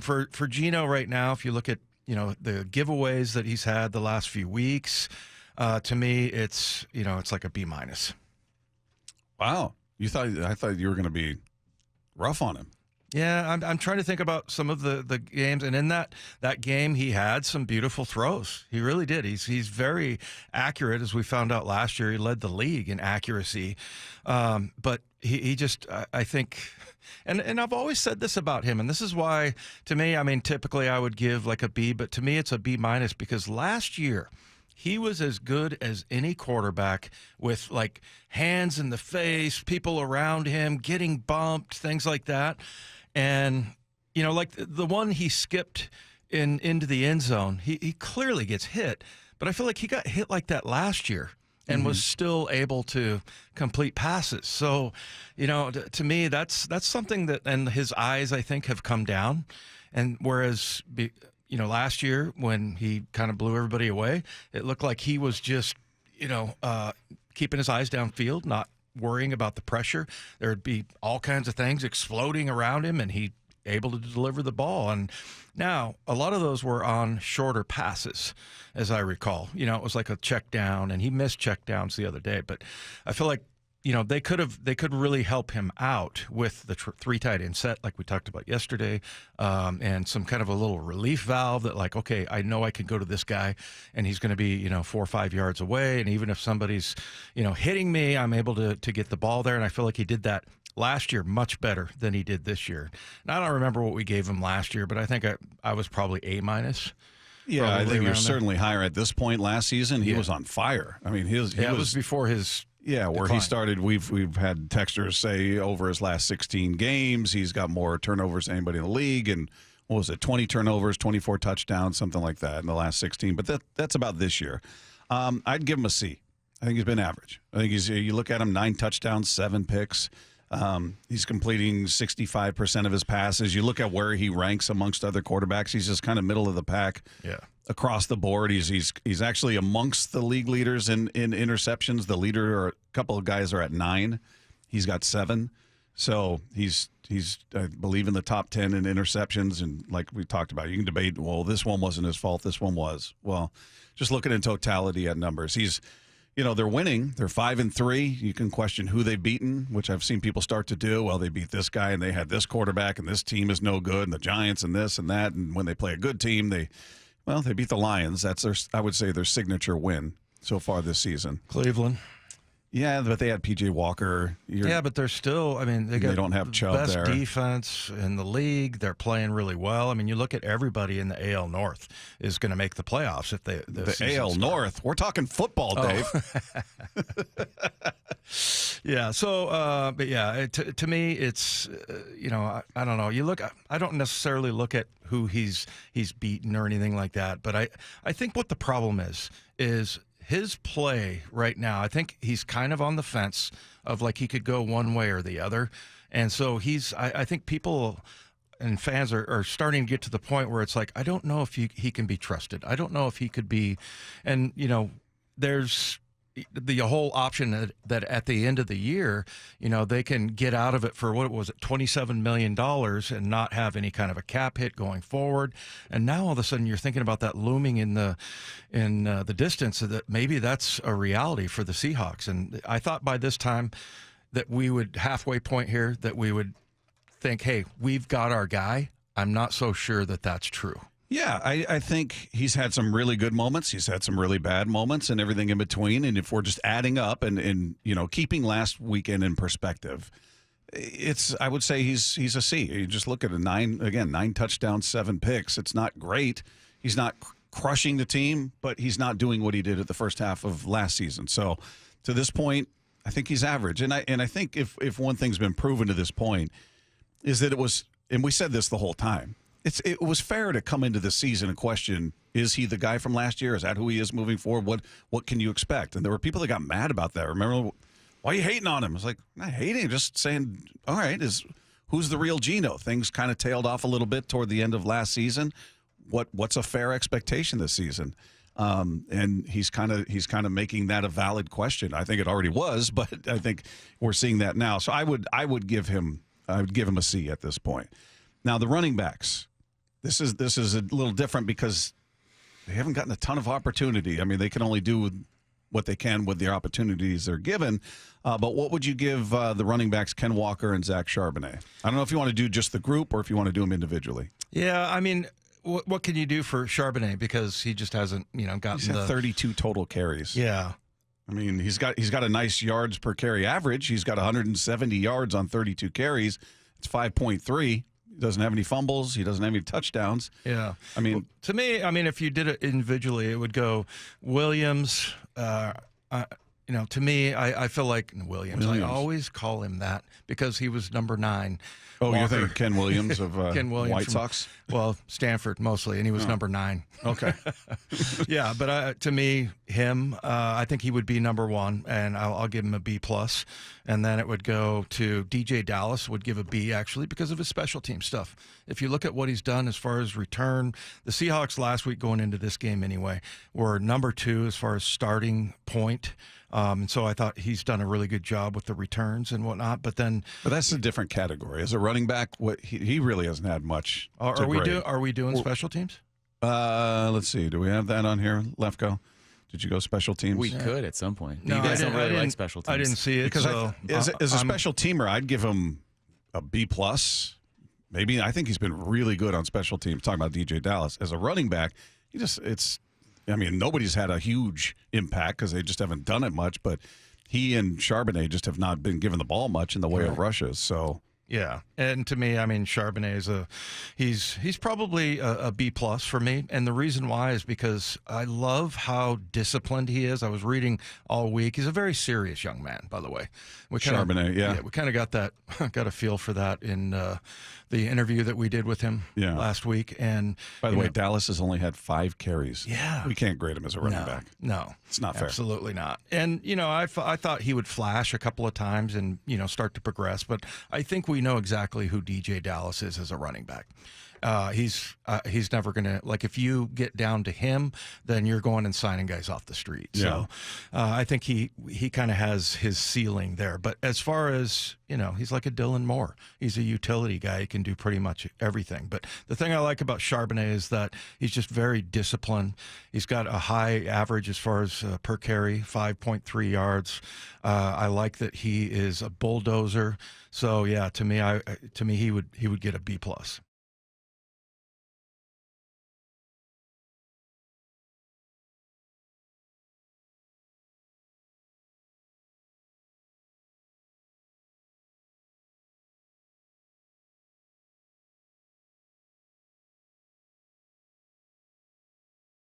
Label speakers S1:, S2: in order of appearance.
S1: for Geno right now, if you look at the giveaways that he's had the last few weeks, to me it's it's like a B minus.
S2: Wow, I thought you were going to be rough on him.
S1: Yeah, I'm trying to think about some of the games, and in that game, he had some beautiful throws. He really did. He's very accurate, as we found out last year. He led the league in accuracy, but he just, I think, and I've always said this about him, and this is why, to me, I mean, typically I would give like a B, but to me it's a B minus because last year he was as good as any quarterback with like hands in the face, people around him getting bumped, things like that. And, like the one he skipped into the end zone, he clearly gets hit. But I feel like he got hit like that last year and was still able to complete passes. So, to me, that's something that, and his eyes, I think, have come down. And whereas, last year when he kind of blew everybody away, it looked like he was just, keeping his eyes downfield, not worrying about the pressure. There would be all kinds of things exploding around him, and he able to deliver the ball. And now a lot of those were on shorter passes, as I recall. It was like a check down, and he missed check downs the other day. But I feel like they could really help him out with the three tight end set like we talked about yesterday, and some kind of a little relief valve that, like, okay, I know I can go to this guy and he's going to be 4 or 5 yards away, and even if somebody's hitting me, I'm able to get the ball there. And I feel like he did that last year much better than he did this year. And I don't remember what we gave him last year, but I think I was probably A mines.
S2: Yeah, I think you're certainly higher at this point. Last season he was on fire. I mean, it was before
S1: his.
S2: Yeah, where
S1: decline.
S2: he started, we've had texters say over his last 16 games, he's got more turnovers than anybody in the league. And what was it, 20 turnovers, 24 touchdowns, something like that in the last 16. But that's about this year. I'd give him a C. I think he's been average. I think you look at him, 9 touchdowns, 7 picks. He's completing 65% of his passes. You look at where he ranks amongst other quarterbacks, he's just kind of middle of the pack.
S1: Yeah.
S2: Across the board, he's actually amongst the league leaders in interceptions. The leader, or a couple of guys, are at 9. He's got 7. So he's I believe in the top 10 in interceptions. And like we talked about, you can debate, well, this one wasn't his fault, this one was. Well, just looking in totality at numbers, they're winning. They're 5-3. You can question who they've beaten, which I've seen people start to do. Well, they beat this guy and they had this quarterback and this team is no good, and the Giants and this and that. And when they play a good team, they beat the Lions. That's I would say their signature win so far this season.
S1: Cleveland.
S2: Yeah, but they had P.J. Walker.
S1: Yeah, but they're still, they don't have Chubb best
S2: there.
S1: Defense in the league. They're playing really well. I mean, you look at everybody in the AL North is going to make the playoffs if the
S2: AL North. We're talking football, Dave.
S1: Yeah. So, but yeah, to me, it's I don't know. You look. I don't necessarily look at who he's beaten or anything like that. But I think what the problem is his play right now. I think he's kind of on the fence of like he could go one way or the other. And so I think people and fans are starting to get to the point where it's like, I don't know if he can be trusted. I don't know if he could be. And, there's the whole option that at the end of the year, they can get out of it for, what was it, $27 million and not have any kind of a cap hit going forward. And now all of a sudden you're thinking about that looming in the distance, that maybe that's a reality for the Seahawks. And I thought by this time that we would halfway point here, that we would think, hey, we've got our guy. I'm not so sure that that's true.
S2: Yeah, I think he's had some really good moments. He's had some really bad moments and everything in between. And if we're just adding up and keeping last weekend in perspective, I would say he's a C. You just look at 9 touchdowns, 7 picks. It's not great. He's not crushing the team, but he's not doing what he did at the first half of last season. So to this point, I think he's average. And I think if one thing's been proven to this point is that it was, and we said this the whole time, it was fair to come into the season and question, is he the guy from last year? Is that who he is moving forward? What can you expect? And there were people that got mad about that. Remember, why are you hating on him? I was like, not hating, just saying, all right, who's the real Geno? Things kind of tailed off a little bit toward the end of last season. What's a fair expectation this season? And he's kind of making that a valid question. I think it already was, but I think we're seeing that now. So I would give him a C at this point. Now the running backs. This is a little different because they haven't gotten a ton of opportunity. I mean, they can only do what they can with the opportunities they're given. But what would you give the running backs Ken Walker and Zach Charbonnet? I don't know if you want to do just the group or if you want to do them individually.
S1: Yeah, I mean, what can you do for Charbonnet because he just hasn't, gotten
S2: He's had 32 total carries.
S1: Yeah.
S2: I mean, he's got a nice yards per carry average. He's got 170 yards on 32 carries. It's 5.3. He doesn't have any fumbles. He doesn't have any touchdowns.
S1: Yeah.
S2: I mean,
S1: to me, if you did it individually, it would go Williams. To me, I feel like Williams. I always call him that because he was number 9.
S2: Oh,
S1: Walker.
S2: you're thinking Ken Williams of
S1: Ken Williams
S2: White
S1: from,
S2: Sox?
S1: Well, Stanford mostly, and he was number 9.
S2: Okay.
S1: Yeah, but to me, him, I think he would be number 1, and I'll give him a B+. And then it would go to DJ Dallas, would give a B, actually, because of his special team stuff. If you look at what he's done as far as return, the Seahawks last week going into this game anyway were number 2 as far as starting point. And so I thought he's done a really good job with the returns and whatnot. But
S2: that's a different category. As a running back, he really hasn't had much.
S1: Are we doing special teams?
S2: Let's see. Do we have that on here, Lefko? Did you go special teams?
S3: We could at some point.
S1: No,
S3: you guys don't really like special teams.
S1: I didn't see it
S2: because as a special teamer, I'd give him a B+. Maybe I think he's been really good on special teams. Talking about DJ Dallas as a running back, nobody's had a huge impact because they just haven't done it much. But he and Charbonnet just have not been given the ball much in the way of rushes. So
S1: yeah, and to me, Charbonnet is he's probably a B+ for me, and the reason why is because I love how disciplined he is. I was reading all week. He's a very serious young man, by the way.
S2: Charbonnet, yeah,
S1: we kind of got a feel for that in the interview that we did with him last week. And
S2: by the way, Dallas has only had 5 carries.
S1: Yeah,
S2: we can't grade him as a running back.
S1: No,
S2: it's not fair.
S1: Absolutely not. And I thought he would flash a couple of times and start to progress, but I think we know exactly who DJ Dallas is as a running back. He's never going to, like, if you get down to him, then you're going and signing guys off the street.
S2: Yeah.
S1: So I think he kind of has his ceiling there. But as far as, he's like a Dylan Moore. He's a utility guy. He can do pretty much everything. But the thing I like about Charbonnet is that he's just very disciplined. He's got a high average as far as per carry, 5.3 yards. I like that he is a bulldozer. So yeah, to me he would get a B+.